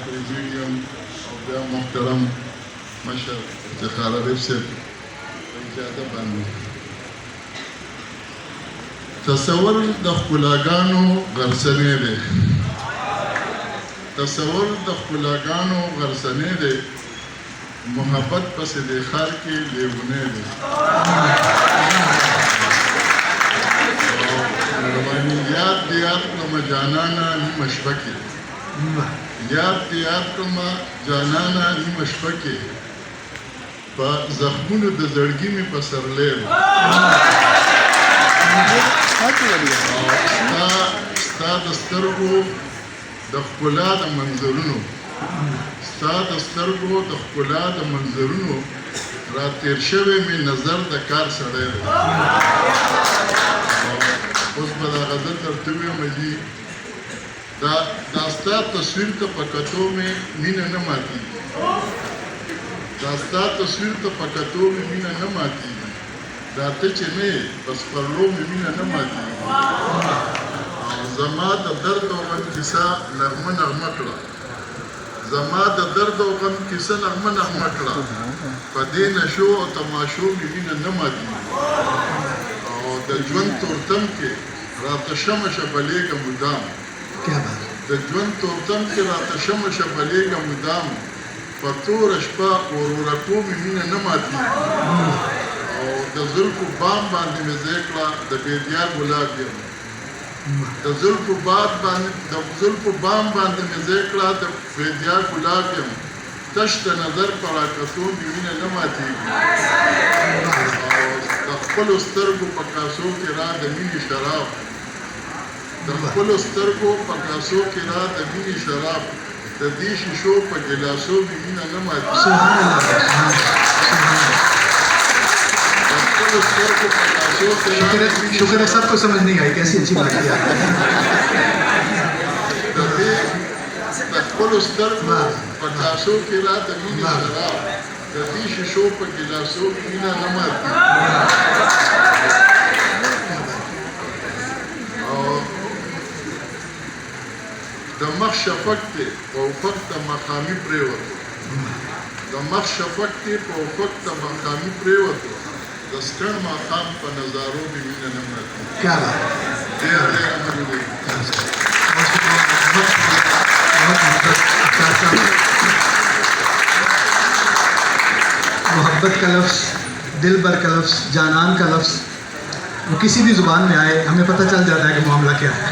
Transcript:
presidium और बया मोहतरम मशर इफ्तिखार आरिफ से इजाज़त बानी तस्वर द खुलागानो गरसने दे तस्वर द खुलागानो गरसने दे मोहब्बत पस देखार के लेवने दे याद कमा जानाना नी मशबके याद कमा जानाना नी मशबके पा जख्मों द जड़गी में पसरले स्ता दस्तरगो द ख़ुला द मंजरुनो स्ता दस्तरगो द ख़ुला द मंजरुनो रा तेर शवे में नजर द कार सड़े उस बदा गज़ल तरतुबे मजी दास्ता तस्वीर तो पकतों में मीना न माती दास्ता तस्वीर तो पकतों में मीना न माती दाते चने बस परलों में मीना न माती ज़माद दर्द और गम किसा नगमा नगमा करा ज़माद दर्द और गम किसा नगमा नगमा करा पदे नशो और तमाशों में मीना न माती द ژوند تورتم کې راته شمشه بلیږه مدام د ژوند تورتم کې راته شمشه بلیږه مدام په توره شپه ورورکو مې مینه نه ماتېږي او د زلفو بام باندې مې ځای کړه د بیدیا ګلاب یم د زلفو بام باندې مې ځای کړه د بیدیا ګلاب یم تش د نظر په راکتو مې مینه نه ماتېږي خپلو سترګو په کاسو کې را د مینې شراب د خپلو سترګو په کاسو کې را د مینې شراب د دې شیشو په ګلاسو مې مینه نه ماتېږي د خپلو سترګو په کاسو کې शुक्र है सबको समझ नहीं आई कैसी अच्छी बात किया د خپلو سترګو په کاسو کې را د مینې شراب د دې شیشو په ګلاسو کې مینه نه ماتېږي د مخ شفق ته په افق ته مقامي پرېوتو د مخ شفق ته په افق ته مقامي پرېوتو د سکڼ ماښام په نظارو مې مینه نه ماتېږي क्या बात ډېر مننه मोहब्बत का लफ्ज़ दिल भर का लफ्ज़ जानान का लफ्ज़ वो किसी भी ज़ुबान में आए हमें पता चल जाता है कि मामला क्या है